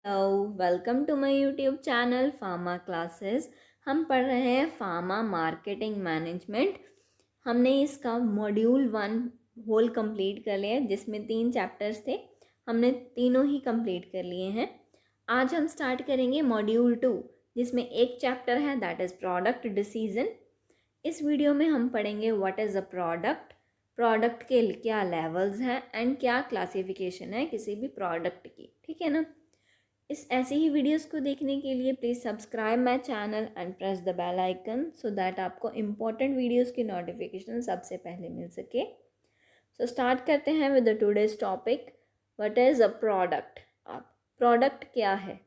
Hello, welcome to my YouTube channel pharma classes. हम पढ़ रहे हैं फार्मा मार्केटिंग मैनेजमेंट। हमने इसका मॉड्यूल 1 होल कंप्लीट कर लिया है, जिसमें 3 चैप्टर्स थे। हमने तीनों ही कंप्लीट कर लिए हैं। आज हम स्टार्ट करेंगे मॉड्यूल 2, जिसमें एक चैप्टर है दैट इज़ प्रोडक्ट डिसीजन। इस वीडियो में हम पढ़ेंगे what is a product, product के क्या लेवल्स हैं एंड क्या क्लासिफिकेशन है किसी भी प्रोडक्ट की। ठीक है ना। इस ऐसे ही वीडियोस को देखने के लिए please subscribe my channel and press the bell icon so that आपको इम्पोर्टेंट वीडियोस की नोटिफिकेशन सबसे पहले मिल सके। सो स्टार्ट करते हैं with the today's topic, what is a product. आप प्रोडक्ट क्या है?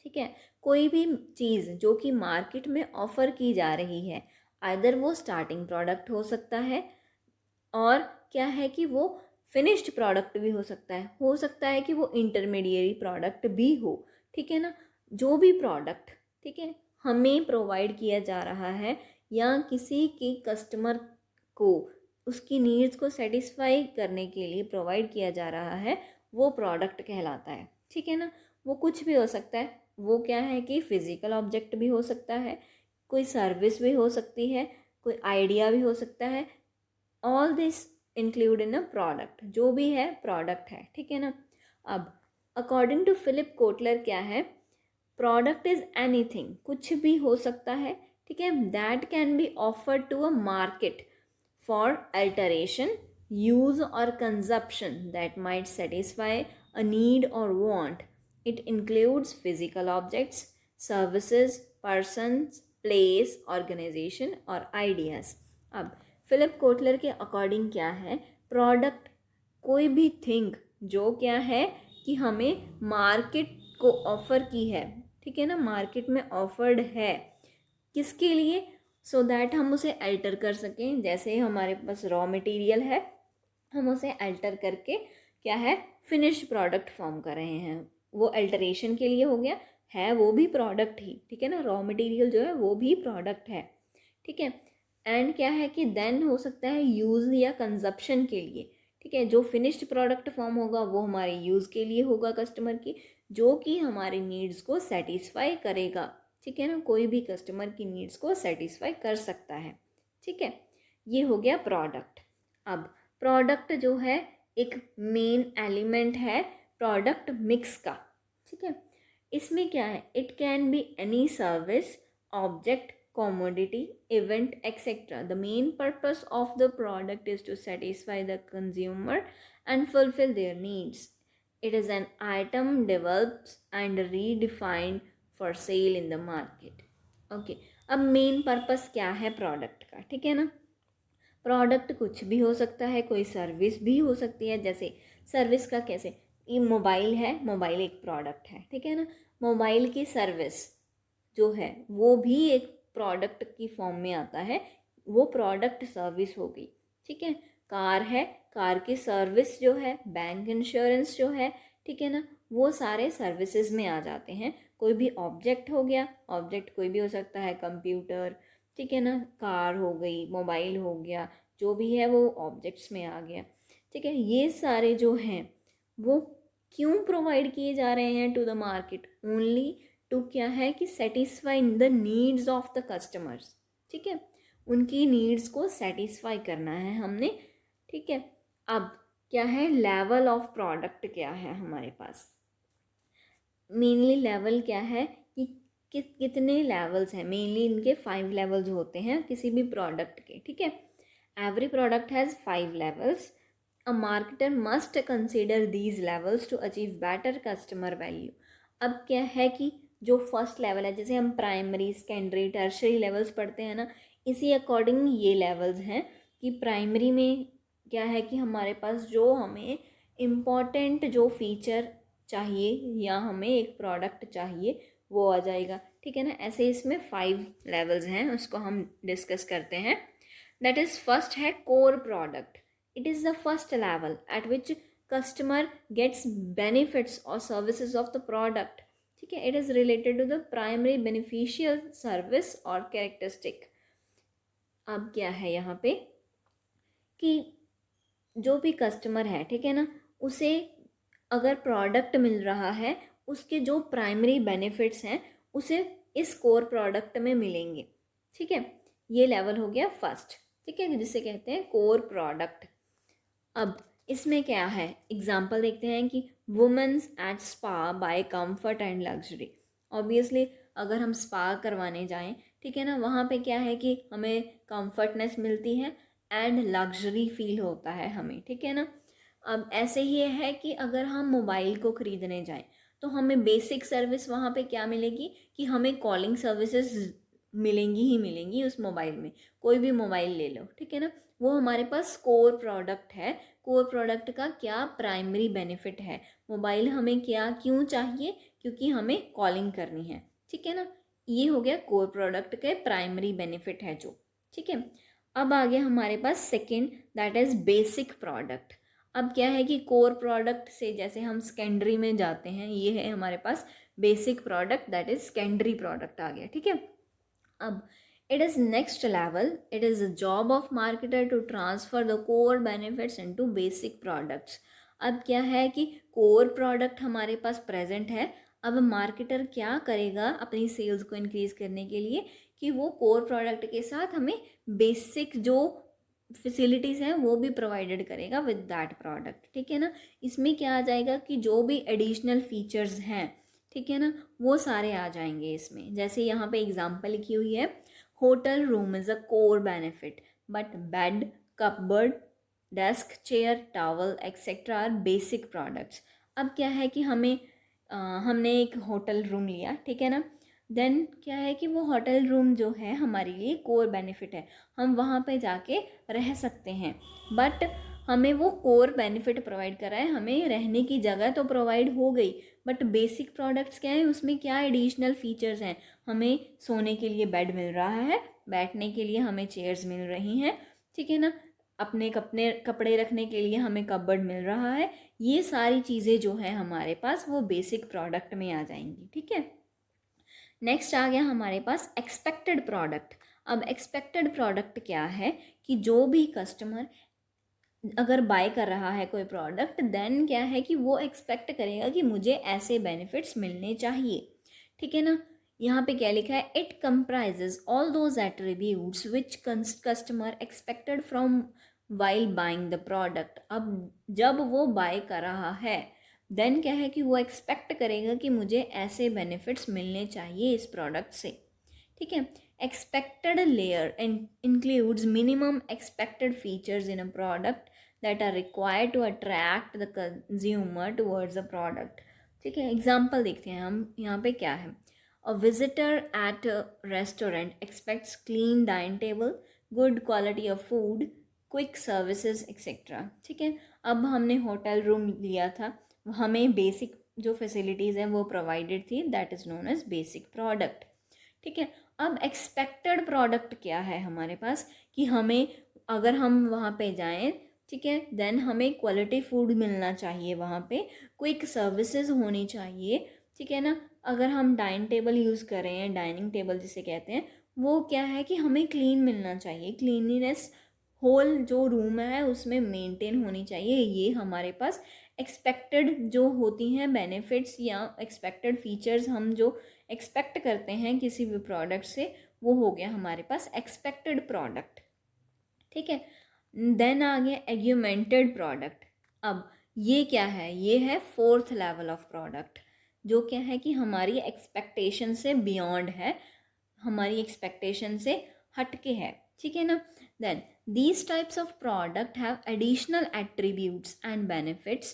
ठीक है, कोई भी चीज़ जो कि मार्केट में ऑफ़र की जा रही है, आइदर वो स्टार्टिंग प्रोडक्ट हो सकता है और क्या है कि वो फिनिश्ड प्रोडक्ट भी हो सकता है कि वो इंटरमीडिएरी प्रोडक्ट भी हो। ठीक है ना। जो भी प्रोडक्ट, ठीक है, हमें प्रोवाइड किया जा रहा है या किसी की कस्टमर को उसकी नीड्स को सेटिस्फाई करने के लिए प्रोवाइड किया जा रहा है, वो प्रोडक्ट कहलाता है। ठीक है ना। वो कुछ भी हो सकता है। वो क्या है कि फिजिकल ऑब्जेक्ट भी हो सकता है, कोई सर्विस भी हो सकती है, कोई आइडिया भी हो सकता है। All this include in a product, जो भी है प्रोडक्ट है। ठीक है ना। अब अकॉर्डिंग टू फिलिप कोटलर क्या है, प्रोडक्ट इज एनीथिंग, कुछ भी हो सकता है। ठीक है, that can be offered to a market for alteration, use और consumption that might satisfy a need और want. It includes physical objects, services, persons, place, organisation और आइडियाज। अब फिलिप कोटलर के अकॉर्डिंग क्या है, प्रोडक्ट कोई भी थिंग जो क्या है कि हमें मार्केट को ऑफर की है। ठीक है ना, मार्केट में ऑफर्ड है किसके लिए, सो दैट हम उसे अल्टर कर सकें। जैसे हमारे पास रॉ मटेरियल है, हम उसे अल्टर करके क्या है फिनिश्ड प्रोडक्ट फॉर्म कर रहे हैं। वो अल्टरेशन के लिए हो गया, है वो भी प्रोडक्ट ही। ठीक है ना, रॉ मटेरियल जो है वो भी प्रोडक्ट है। ठीक है। एंड क्या है कि देन हो सकता है यूज़ या कंजप्शन के लिए। ठीक है, जो फिनिश्ड प्रोडक्ट फॉर्म होगा वो हमारे यूज़ के लिए होगा कस्टमर की, जो कि हमारी नीड्स को सेटिस्फाई करेगा। ठीक है ना, कोई भी कस्टमर की नीड्स को सेटिस्फाई कर सकता है। ठीक है, ये हो गया प्रोडक्ट। अब प्रोडक्ट जो है एक मेन एलिमेंट है प्रोडक्ट मिक्स का। ठीक है, इसमें क्या है, it can be any service, object, commodity, event, etc. The main purpose of the product is to satisfy the consumer and fulfill their needs. It is an item developed and redefined for sale in the market. Okay, अब main purpose क्या है product का? ठीक है ना, product कुछ भी हो सकता है, कोई सर्विस भी हो सकती है। जैसे सर्विस का कैसे, ये मोबाइल है, मोबाइल एक प्रोडक्ट है। ठीक है ना, मोबाइल की सर्विस जो है वो भी एक प्रोडक्ट की फॉर्म में आता है, वो प्रोडक्ट सर्विस हो गई। ठीक है, कार है, कार की सर्विस जो है, बैंक इंश्योरेंस जो है, ठीक है ना, वो सारे सर्विसेज में आ जाते हैं। कोई भी ऑब्जेक्ट हो गया, ऑब्जेक्ट कोई भी हो सकता है, कंप्यूटर, ठीक है ना, कार हो गई, मोबाइल हो गया, जो भी है वो ऑब्जेक्ट्स में आ गया। ठीक है, ये सारे जो हैं वो क्यों प्रोवाइड किए जा रहे हैं to the market, only to क्या है कि satisfy the needs of the customers. ठीक है, उनकी नीड्स को सेटिस्फाई करना है हमने। ठीक है, अब क्या है, लेवल ऑफ प्रोडक्ट क्या है हमारे पास, मेनली लेवल क्या है कि कितने लेवल्स हैं। मेनली इनके 5 लेवल्स होते हैं किसी भी प्रोडक्ट के। ठीक है, every product has 5 levels. A marketer must consider these levels to achieve better customer value. अब क्या है कि जो फर्स्ट लेवल है, जैसे हम प्राइमरी, सेकेंडरी, टर्शरी लेवल्स पढ़ते हैं ना, इसी अकॉर्डिंग ये लेवल्स हैं कि प्राइमरी में क्या है कि हमारे पास जो हमें इम्पॉर्टेंट जो फीचर चाहिए या हमें एक प्रोडक्ट चाहिए वो आ जाएगा। ठीक है ना, ऐसे इसमें 5 लेवल्स हैं, उसको हम डिस्कस करते हैं। दैट इज़ फर्स्ट है core product. It is the first level at which customer gets benefits और सर्विसेज ऑफ द प्रोडक्ट। ठीक है, it is related to the primary beneficial service और कैरेक्टरिस्टिक। अब क्या है यहाँ पे कि जो भी कस्टमर है, ठीक है ना, उसे अगर प्रोडक्ट मिल रहा है उसके जो प्राइमरी बेनिफिट्स हैं उसे इस कोर प्रोडक्ट में मिलेंगे। ठीक है, ये लेवल हो गया फर्स्ट। ठीक है, जिसे कहते हैं कोर प्रोडक्ट। अब इसमें क्या है, एग्जाम्पल देखते हैं कि women's at spa by comfort and luxury. Obviously अगर हम स्पा करवाने जाएं, ठीक है ना, वहाँ पे क्या है कि हमें कंफर्टनेस मिलती है एंड लग्जरी फील होता है हमें। ठीक है ना। अब ऐसे ही है कि अगर हम मोबाइल को ख़रीदने जाएं तो हमें बेसिक सर्विस वहाँ पे क्या मिलेगी कि हमें कॉलिंग सर्विसेज मिलेंगी ही मिलेंगी उस मोबाइल में। कोई भी मोबाइल ले लो, ठीक है ना, वो हमारे पास कोर प्रोडक्ट है। कोर प्रोडक्ट का क्या प्राइमरी बेनिफिट है, मोबाइल हमें क्या क्यों चाहिए, क्योंकि हमें कॉलिंग करनी है। ठीक है ना, ये हो गया कोर प्रोडक्ट के प्राइमरी बेनिफिट है जो। ठीक है, अब आ गया हमारे पास second, that is basic product. अब क्या है कि कोर प्रोडक्ट से जैसे हम सेकेंडरी में जाते हैं, ये है हमारे पास basic product, that is secondary product आ गया। ठीक है, अब it is next level, it is a job of marketer to transfer the core benefits into basic products। अब क्या है कि कोर प्रोडक्ट हमारे पास प्रेजेंट है, अब मार्केटर क्या करेगा अपनी सेल्स को इंक्रीज करने के लिए कि वो कोर प्रोडक्ट के साथ हमें बेसिक जो फैसिलिटीज़ हैं वो भी प्रोवाइडेड करेगा विद दैट प्रोडक्ट। ठीक है ना, इसमें क्या आ जाएगा कि जो भी एडिशनल फीचर्स हैं, ठीक है ना, वो सारे आ जाएंगे इसमें। जैसे यहाँ पे एग्जांपल लिखी हुई है, hotel room is a core benefit but bed, cupboard, desk, chair, towel etcetera are basic products. अब क्या है कि हमने एक होटल रूम लिया, ठीक है ना, देन क्या है कि वो होटल रूम जो है हमारे लिए कोर बेनिफिट है, हम वहाँ पे जाके रह सकते हैं। बट हमें वो कोर बेनिफिट प्रोवाइड करा है, हमें रहने की जगह तो प्रोवाइड हो गई, बट बेसिक प्रोडक्ट्स क्या है, उसमें क्या एडिशनल फीचर्स हैं, हमें सोने के लिए बेड मिल रहा है, बैठने के लिए हमें चेयर्स मिल रही हैं, ठीक है ना, अपने कपड़े रखने के लिए हमें कपबोर्ड मिल रहा है। ये सारी चीज़ें जो है हमारे पास वो बेसिक प्रोडक्ट में आ जाएंगी। ठीक है, नेक्स्ट आ गया हमारे पास एक्सपेक्टेड प्रोडक्ट। अब एक्सपेक्टेड प्रोडक्ट क्या है कि जो भी कस्टमर अगर बाय कर रहा है कोई प्रोडक्ट, देन क्या है कि वो एक्सपेक्ट करेगा कि मुझे ऐसे बेनिफिट्स मिलने चाहिए। ठीक है ना, यहाँ पे क्या लिखा है, it comprises all those attributes which customer expected from while buying the product. अब जब वो बाय कर रहा है, देन क्या है कि वो एक्सपेक्ट करेगा कि मुझे ऐसे बेनिफिट्स मिलने चाहिए इस प्रोडक्ट से। ठीक है, expected layer includes minimum expected features in a product that are required to attract the consumer towards the product। ठीक है, एग्जाम्पल देखते हैं हम यहाँ पे क्या है, a visitor at a restaurant expects clean dining table, good quality of food, quick services etc। ठीक है, अब हमने होटल रूम लिया था, हमें बेसिक जो फैसिलिटीज़ हैं वो प्रोवाइडेड थी, that is known as basic product. ठीक है, अब एक्सपेक्टेड प्रोडक्ट क्या है हमारे पास कि हमें अगर हम वहाँ पे जाएं, ठीक है, देन हमें क्वालिटी फूड मिलना चाहिए, वहाँ पे क्विक सर्विसेज होनी चाहिए। ठीक है ना, अगर हम डाइनिंग टेबल यूज़ कर रहे हैं, डाइनिंग टेबल जिसे कहते हैं, वो क्या है कि हमें क्लीन मिलना चाहिए, क्लीनलीनेस होल जो रूम है उसमें मेंटेन होनी चाहिए। ये हमारे पास एक्सपेक्टेड जो होती हैं बेनिफिट्स या एक्सपेक्टेड फीचर्स हम जो एक्सपेक्ट करते हैं किसी भी प्रोडक्ट से, वो हो गया हमारे पास एक्सपेक्टेड प्रोडक्ट। ठीक है, देन आ गया एग्यूमेंटेड प्रोडक्ट। अब ये क्या है, ये है फोर्थ लेवल ऑफ प्रोडक्ट, जो क्या है कि हमारी एक्सपेक्टेशन से बियॉन्ड है, हमारी एक्सपेक्टेशन से हटके है। ठीक है ना, then these types of product have additional attributes and benefits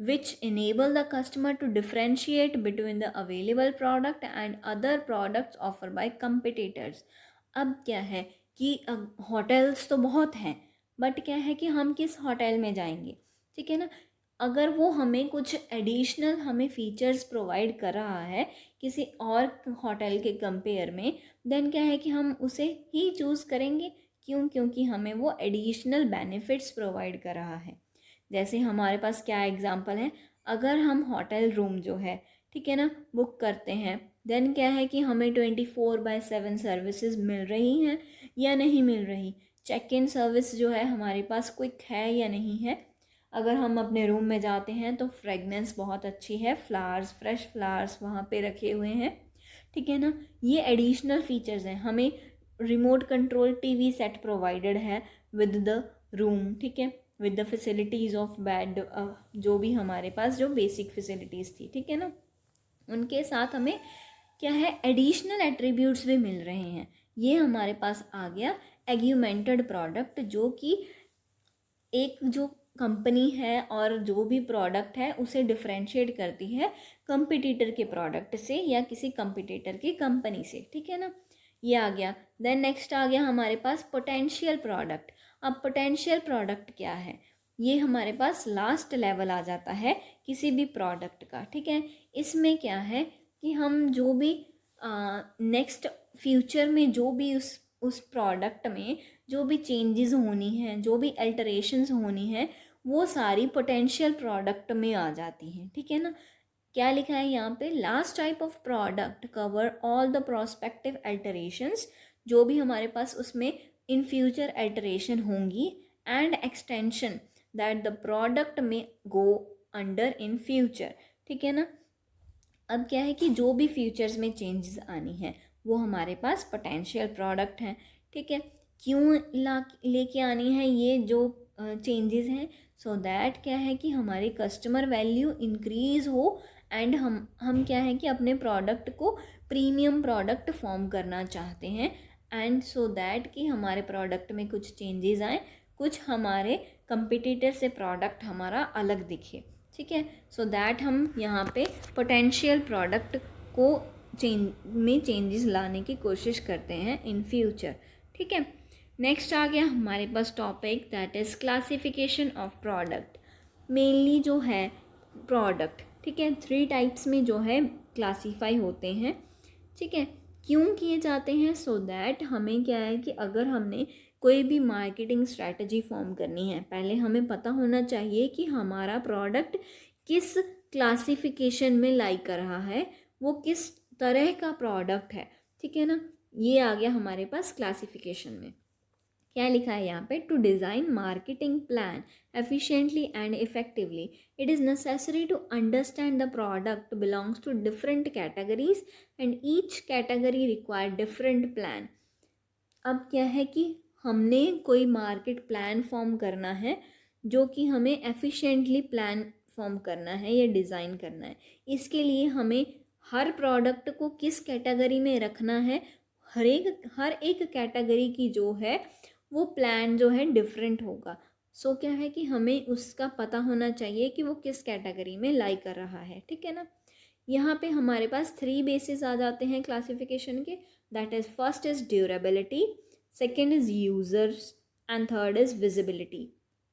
which enable the customer to differentiate between the available product and other products offered by competitors। अब क्या है कि होटल्स तो बहुत हैं, बट क्या है कि हम किस होटल में जाएंगे, ठीक है ना, अगर वो हमें कुछ एडिशनल हमें फीचर्स प्रोवाइड कर रहा है किसी और होटल के कंपेयर में, देन क्या है कि हम उसे ही चूज़ करेंगे। क्यों? क्योंकि हमें वो एडिशनल बेनिफिट्स प्रोवाइड कर रहा है। जैसे हमारे पास क्या एग्जांपल है, अगर हम होटल रूम जो है, ठीक है ना, बुक करते हैं, देन क्या है कि हमें 24/7 सर्विसेज मिल रही हैं या नहीं मिल रही, चेक इन सर्विस जो है हमारे पास क्विक है या नहीं है, अगर हम अपने रूम में जाते हैं तो फ्रेगनेंस बहुत अच्छी है, फ्लावर्स, फ्रेश फ्लावर्स वहाँ पे रखे हुए हैं, ठीक है ना। ये एडिशनल फीचर्स हैं। हमें remote control TV set provided है विद द रूम, ठीक है, with the facilities of bed, जो भी हमारे पास जो बेसिक फैसिलिटीज़ थी, ठीक है ना, उनके साथ हमें क्या है, एडिशनल एट्रीब्यूट्स भी मिल रहे हैं। ये हमारे पास आ गया एग्यूमेंटेड प्रोडक्ट, जो कि एक जो कंपनी है और जो भी प्रोडक्ट है उसे डिफ्रेंशिएट करती है कंपटीटर के प्रोडक्ट से या किसी कंपटीटर की कंपनी से, ठीक है ना। ये आ गया। देन नेक्स्ट आ गया हमारे पास पोटेंशियल प्रोडक्ट। अब पोटेंशियल प्रोडक्ट क्या है, ये हमारे पास लास्ट लेवल आ जाता है किसी भी प्रोडक्ट का, ठीक है। इसमें क्या है कि हम जो भी नेक्स्ट फ्यूचर में जो भी उस प्रोडक्ट में जो भी चेंजेस होनी हैं, जो भी अल्टरेशंस होनी है, वो सारी पोटेंशियल प्रोडक्ट में आ जाती हैं, ठीक है ना। क्या लिखा है यहाँ पे, last type of product cover all the prospective alterations, जो भी हमारे पास उसमें इन फ्यूचर अल्टरेशन होंगी, and extension that the product में गो अंडर इन फ्यूचर, ठीक है ना। अब क्या है कि जो भी फ्यूचर्स में चेंजेस आनी है वो हमारे पास पोटेंशियल प्रोडक्ट हैं, ठीक है। क्यों लेके आनी है ये जो चेंजेस हैं, सो दैट क्या है कि हमारी कस्टमर वैल्यू इंक्रीज़ हो, एंड हम क्या है कि अपने प्रोडक्ट को प्रीमियम प्रोडक्ट फॉर्म करना चाहते हैं, एंड सो दैट कि हमारे प्रोडक्ट में कुछ चेंजेस आए, कुछ हमारे कंपिटिटर से प्रोडक्ट हमारा अलग दिखे, ठीक है। सो दैट हम यहाँ पे पोटेंशियल प्रोडक्ट को चेंजेस लाने की कोशिश करते हैं इन फ्यूचर, ठीक है। नेक्स्ट आ गया हमारे पास topic that is classification of product. Mainly जो है प्रोडक्ट, ठीक है, 3 टाइप्स में जो है क्लासीफाई होते हैं, ठीक है। क्यों किए जाते हैं, सो दैट हमें क्या है कि अगर हमने कोई भी मार्केटिंग स्ट्रैटेजी फॉर्म करनी है, पहले हमें पता होना चाहिए कि हमारा प्रोडक्ट किस क्लासिफिकेशन में लाई कर रहा है, वो किस तरह का प्रोडक्ट है, ठीक है ना। ये आ गया हमारे पास क्लासिफिकेशन में। क्या लिखा है यहाँ पे, to design marketing plan efficiently and effectively it is necessary to understand the product belongs to different categories and each category require different plan. अब क्या है कि हमने कोई मार्केट प्लान फॉर्म करना है, जो कि हमें एफिशिएंटली प्लान फॉर्म करना है या डिज़ाइन करना है। इसके लिए हमें हर प्रोडक्ट को किस कैटेगरी में रखना है, हर एक कैटेगरी की जो है वो प्लान जो है डिफरेंट होगा। सो क्या है कि हमें उसका पता होना चाहिए कि वो किस कैटेगरी में लाई कर रहा है, ठीक है ना। यहाँ पे हमारे पास 3 बेसिस आ जाते हैं क्लासिफिकेशन के, that is first is durability, second is users, and third is visibility.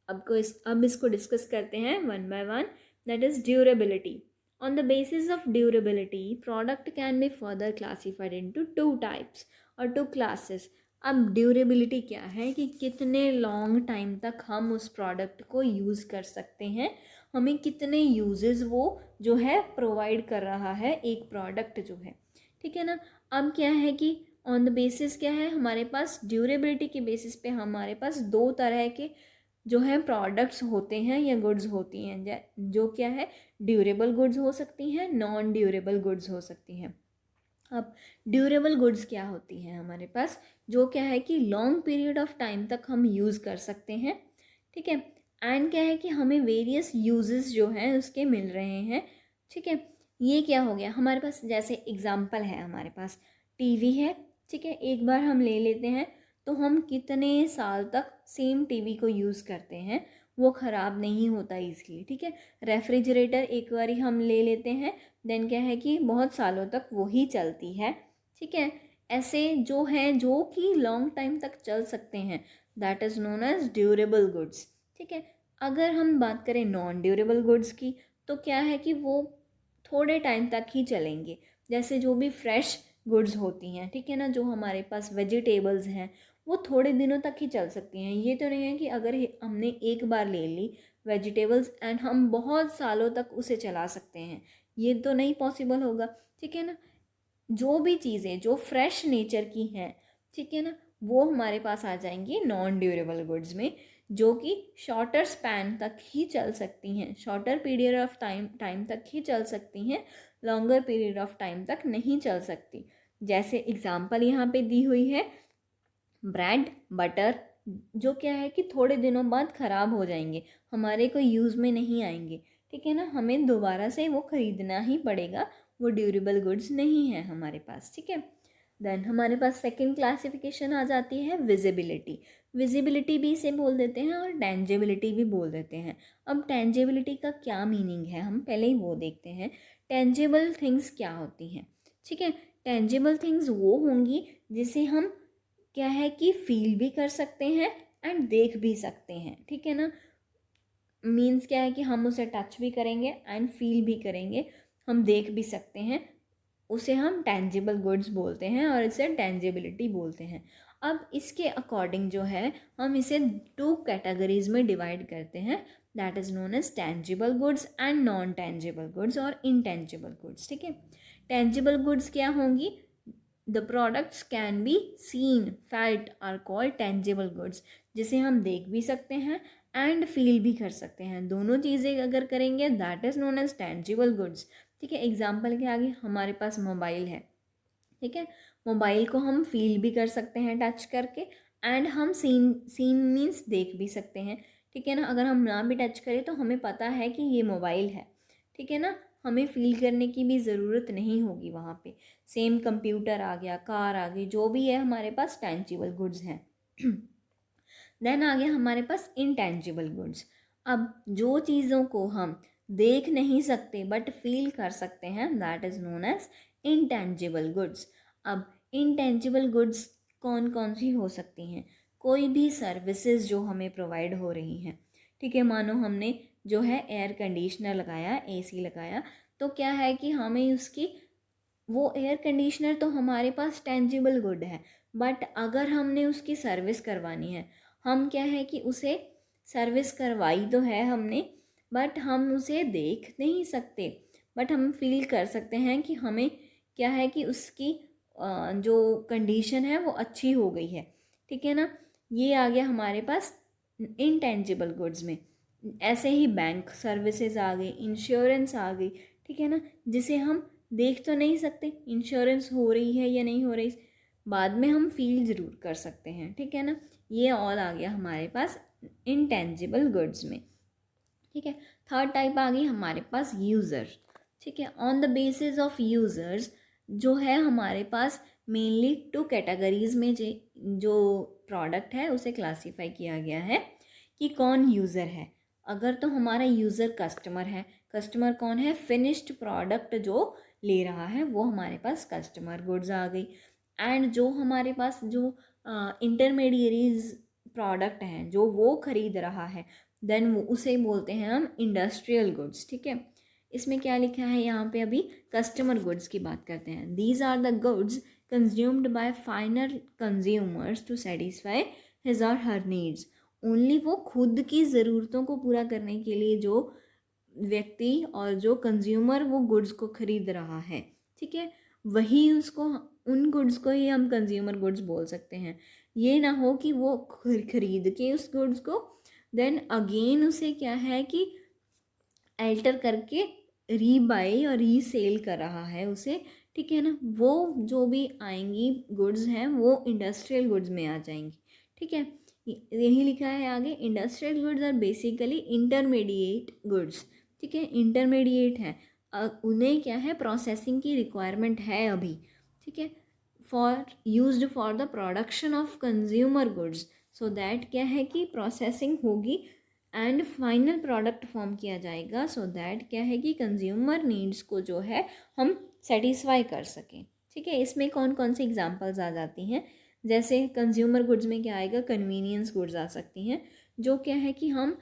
अब इसको डिस्कस करते हैं one by one. That is durability. On the basis of durability, product can be further classified into 2 types और 2 classes। अब durability क्या है कि कितने लॉन्ग टाइम तक हम उस प्रोडक्ट को यूज़ कर सकते हैं, हमें कितने यूजेस वो जो है प्रोवाइड कर रहा है एक प्रोडक्ट जो है, ठीक है ना। अब क्या है कि ऑन द बेसिस क्या है, हमारे पास ड्यूरेबिलिटी के बेसिस पे हमारे पास 2 तरह के जो है प्रोडक्ट्स होते हैं या गुड्स होती हैं, जो क्या है, ड्यूरेबल गुड्स हो सकती हैं, नॉन ड्यूरेबल गुड्स हो सकती हैं। अब ड्यूरेबल गुड्स क्या होती हैं हमारे पास, जो क्या है कि लॉन्ग पीरियड ऑफ टाइम तक हम यूज़ कर सकते हैं, ठीक है, एंड क्या है कि हमें वेरियस यूजेस जो हैं उसके मिल रहे हैं, ठीक है। ये क्या हो गया हमारे पास, जैसे एग्जांपल है हमारे पास टीवी है, ठीक है, एक बार हम ले लेते हैं तो हम कितने साल तक सेम टीवी को यूज़ करते हैं, वो ख़राब नहीं होता इजीली, ठीक है। रेफ्रिजरेटर एक बार ही हम ले लेते हैं, देन क्या है कि बहुत सालों तक वो ही चलती है, ठीक है। ऐसे जो हैं जो कि लॉन्ग टाइम तक चल सकते हैं, that is known as durable goods, ठीक है। अगर हम बात करें नॉन ड्यूरेबल गुड्स की, तो क्या है कि वो थोड़े टाइम तक ही चलेंगे, जैसे जो भी फ्रेश गुड्स होती हैं, ठीक है ना, जो हमारे पास वेजिटेबल्स हैं वो थोड़े दिनों तक ही चल सकती हैं। ये तो नहीं है कि अगर हमने एक बार ले ली वेजिटेबल्स एंड हम बहुत सालों तक उसे चला सकते हैं, ये तो नहीं पॉसिबल होगा, ठीक है ना। जो भी चीज़ें जो फ्रेश नेचर की हैं, ठीक है ना, वो हमारे पास आ जाएंगी नॉन ड्यूरेबल गुड्स में। जो कि शॉर्टर स्पैन तक ही चल सकती हैं, शॉर्टर पीरियड ऑफ टाइम तक ही चल सकती हैं, लॉन्गर पीरियड ऑफ टाइम तक नहीं चल सकती। जैसे एग्जांपल यहाँ पे दी हुई है, ब्रेड, बटर, जो क्या है कि थोड़े दिनों बाद ख़राब हो जाएंगे, हमारे को यूज़ में नहीं आएंगे, ठीक है ना, हमें दोबारा से वो ख़रीदना ही पड़ेगा, वो ड्यूरेबल गुड्स नहीं है हमारे पास, ठीक है। देन हमारे पास सेकंड क्लासिफिकेशन आ जाती है विजिबिलिटी। विजिबिलिटी भी इसे बोल देते हैं और टेंजिबिलिटी भी बोल देते हैं। अब टेंजिबिलिटी का क्या मीनिंग है, हम पहले ही वो देखते हैं। टेंजिबल थिंग्स क्या होती हैं, ठीक है। टेंजिबल थिंग्स वो होंगी जिसे हम क्या है कि फील भी कर सकते हैं एंड देख भी सकते हैं, ठीक है ना। मीन्स क्या है कि हम उसे टच भी करेंगे एंड फील भी करेंगे, हम देख भी सकते हैं, उसे हम टेंजिबल गुड्स बोलते हैं और इसे टेंजिबिलिटी बोलते हैं। अब इसके अकॉर्डिंग जो है हम इसे 2 कैटेगरीज में डिवाइड करते हैं, that is known as tangible goods and non tangible goods और इनटेंजिबल गुड्स, ठीक है। टेंजिबल गुड्स क्या होंगी, the products can be seen, felt are called tangible goods, जिसे हम देख भी सकते हैं एंड फील भी कर सकते हैं, दोनों चीज़ें अगर करेंगे that is known as tangible goods, ठीक है। एग्जाम्पल के आगे हमारे पास मोबाइल है, ठीक है, मोबाइल को हम फील भी कर सकते हैं टच करके एंड हम सीन मीन्स देख भी सकते हैं, ठीक है ना। अगर हम ना भी टच करें तो हमें पता है कि ये मोबाइल है, ठीक है ना, हमें फील करने की भी ज़रूरत नहीं होगी वहाँ पे। सेम कंप्यूटर आ गया, कार आ गई, जो भी है हमारे पास टेंजिबल गुड्स हैं। देन आ गया हमारे पास इनटेंजिबल गुड्स। अब जो चीज़ों को हम देख नहीं सकते बट फील कर सकते हैं that is known as intangible goods. अब इनटेंजिबल गुड्स कौन कौन सी हो सकती हैं, कोई भी सर्विसेज जो हमें प्रोवाइड हो रही हैं, ठीक है। मानो हमने जो है एयर कंडीशनर लगाया, एसी लगाया, तो क्या है कि हमें उसकी, वो एयर कंडीशनर तो हमारे पास टेंजिबल गुड है, बट अगर हमने उसकी सर्विस करवानी है, हम क्या है कि उसे सर्विस करवाई तो है हमने बट हम उसे देख नहीं सकते, बट हम फील कर सकते हैं कि हमें क्या है कि उसकी जो कंडीशन है वो अच्छी हो गई है, ठीक है ना। ये आ गया हमारे पास इनटेंजिबल गुड्स में। ऐसे ही बैंक सर्विसेज आ गई, इंश्योरेंस आ गई, ठीक है ना, जिसे हम देख तो नहीं सकते इंश्योरेंस हो रही है या नहीं हो रही, बाद में हम फील ज़रूर कर सकते हैं, ठीक है ना। ये ऑल आ गया हमारे पास इनटेंजिबल गुड्स में, ठीक है। थर्ड टाइप आ गई हमारे पास यूज़र, ठीक है। On the basis of users जो है हमारे पास मेनली 2 कैटेगरीज में जो प्रोडक्ट है उसे क्लासीफाई किया गया है कि कौन यूज़र है। अगर तो हमारा यूज़र कस्टमर है, कस्टमर कौन है, फिनिश्ड प्रोडक्ट जो ले रहा है वो हमारे पास कस्टमर गुड्स आ गई। एंड जो हमारे पास जो इंटरमीडियरीज प्रोडक्ट हैं जो वो खरीद रहा है, देन वो उसे बोलते हैं हम इंडस्ट्रियल गुड्स, ठीक है। इसमें क्या लिखा है यहाँ पे, अभी कस्टमर गुड्स की बात करते हैं। These are the goods consumed by final consumers to satisfy his or her needs. Only वो खुद की ज़रूरतों को पूरा करने के लिए जो व्यक्ति और जो कंज्यूमर वो गुड्स को खरीद रहा है, ठीक है, वही उसको, उन गुड्स को ही हम कंज्यूमर गुड्स बोल सकते हैं। ये ना हो कि वो खरीद के उस गुड्स को देन अगेन उसे क्या है कि अल्टर करके रीबाई और रीसेल कर रहा है उसे, ठीक है ना। वो जो भी आएंगी गुड्स हैं वो इंडस्ट्रियल गुड्स में आ जाएंगी, ठीक है। यही लिखा है आगे, industrial goods are basically intermediate goods, ठीक है, इंटरमीडिएट है, उन्हें क्या है प्रोसेसिंग की रिक्वायरमेंट है अभी, ठीक है, for used for the production of consumer goods, so that क्या है कि प्रोसेसिंग होगी एंड फाइनल प्रोडक्ट फॉर्म किया जाएगा, सो दैट क्या है कि कंज्यूमर नीड्स को जो है हम सेटिस्फाई कर सकें, ठीक है। इसमें कौन कौन सी एग्जांपल्स आ जाती हैं, जैसे कंज्यूमर गुड्स में क्या आएगा, कन्वीनियंस गुड्स आ सकती हैं, जो क्या है कि हम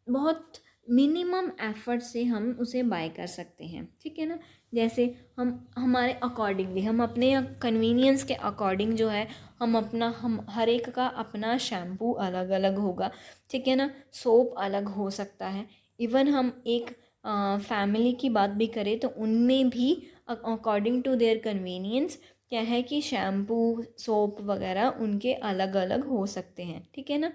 बहुत मिनिमम एफर्ट से हम उसे बाय कर सकते हैं, ठीक है ना। जैसे हम हमारे अकॉर्डिंगली, हम अपने कन्वीनियंस के अकॉर्डिंग जो है हम हर एक का अपना शैम्पू अलग अलग होगा, ठीक है ना, सोप अलग हो सकता है। इवन हम एक फैमिली की बात भी करें तो उनमें भी अकॉर्डिंग टू देयर कन्वीनियंस क्या है कि शैम्पू सोप वगैरह उनके अलग अलग हो सकते हैं, ठीक है ना।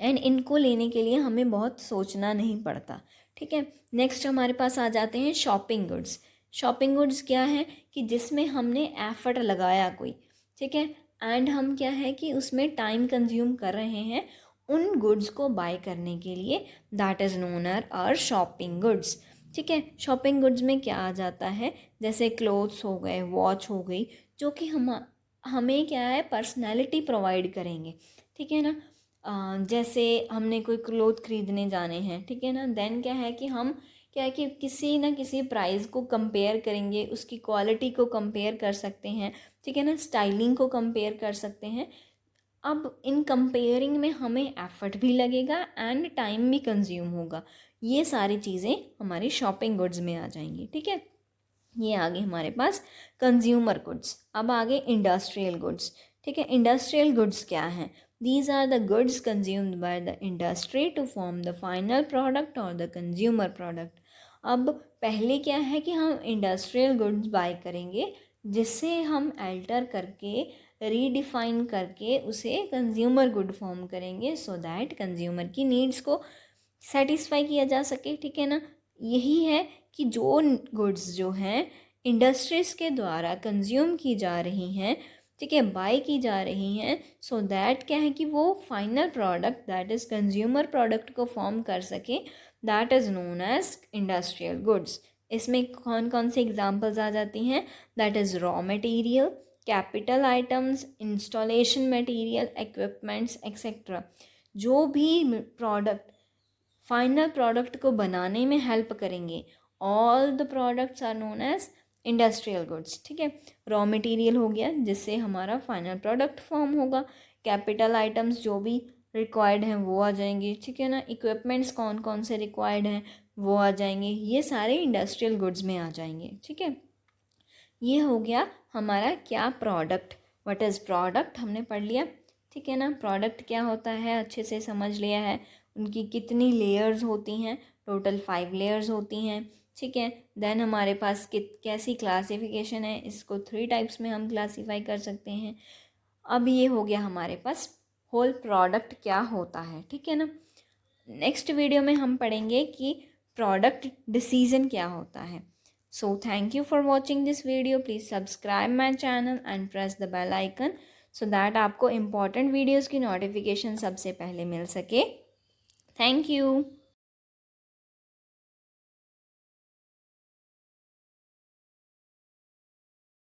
एंड इनको लेने के लिए हमें बहुत सोचना नहीं पड़ता। ठीक है, नेक्स्ट हमारे पास आ जाते हैं शॉपिंग गुड्स। शॉपिंग गुड्स क्या है कि जिसमें हमने एफर्ट लगाया कोई, ठीक है, एंड हम क्या है कि उसमें टाइम कंज्यूम कर रहे हैं उन गुड्स को बाय करने के लिए, that is known are shopping goods. ठीक है, शॉपिंग गुड्स में क्या आ जाता है, जैसे क्लोथ्स हो गए, वॉच हो गई, जो कि हमें क्या है पर्सनैलिटी प्रोवाइड करेंगे। ठीक है ना, जैसे हमने कोई क्लोथ खरीदने जाने हैं, ठीक है ना, देन क्या है कि हम क्या है कि किसी ना किसी प्राइस को कंपेयर करेंगे, उसकी क्वालिटी को कंपेयर कर सकते हैं, ठीक है ना, स्टाइलिंग को कंपेयर कर सकते हैं। अब इन कंपेयरिंग में हमें एफर्ट भी लगेगा एंड टाइम भी कंज्यूम होगा। ये सारी चीज़ें हमारी शॉपिंग गुड्स में आ जाएंगी। ठीक है, ये आगे हमारे पास कंज्यूमर गुड्स। अब आगे इंडस्ट्रियल गुड्स। ठीक है, इंडस्ट्रियल गुड्स क्या हैं? These are the goods consumed by the industry to form the final product or the consumer product. अब पहले क्या है कि हम इंडस्ट्रियल गुड्स बाय करेंगे, जिससे हम अल्टर करके रीडिफाइन करके उसे कंज्यूमर गुड फॉर्म करेंगे, सो दैट कंज्यूमर की नीड्स को सेटिस्फाई किया जा सके। ठीक है ना, यही है कि जो गुड्स जो हैं इंडस्ट्रीज़ के द्वारा कंज्यूम की जा रही हैं, ठीक है, बाय की जा रही हैं, सो दैट क्या है कि वो final product that is consumer product को फॉर्म कर सके, that is known as industrial goods. इसमें कौन कौन सी एग्जांपल्स आ जाती हैं? That is raw material, capital items, installation material, equipments etcetera. जो भी प्रोडक्ट फाइनल प्रोडक्ट को बनाने में हेल्प करेंगे, all the products are known as industrial goods. ठीक है, रॉ मटेरियल हो गया जिससे हमारा फाइनल प्रोडक्ट फॉर्म होगा, कैपिटल आइटम्स जो भी रिक्वायर्ड हैं वो आ जाएंगे, ठीक है ना, इक्विपमेंट्स कौन कौन से रिक्वायर्ड हैं वो आ जाएंगे, ये सारे इंडस्ट्रियल गुड्स में आ जाएंगे। ठीक है, ये हो गया हमारा क्या प्रोडक्ट, व्हाट इज़ प्रोडक्ट हमने पढ़ लिया। ठीक है ना, प्रोडक्ट क्या होता है अच्छे से समझ लिया है, उनकी कितनी लेयर्स होती हैं, टोटल 5 लेयर्स होती हैं। ठीक है, देन हमारे पास कैसी क्लासिफिकेशन है, इसको 3 टाइप्स में हम क्लासीफाई कर सकते हैं। अब ये हो गया हमारे पास होल प्रोडक्ट क्या होता है। ठीक है ना, नेक्स्ट वीडियो में हम पढ़ेंगे कि प्रोडक्ट डिसीजन क्या होता है। So thank you for watching this video. Please subscribe my channel and press the bell icon so that आपको important videos की notification सबसे पहले मिल सके। Thank you.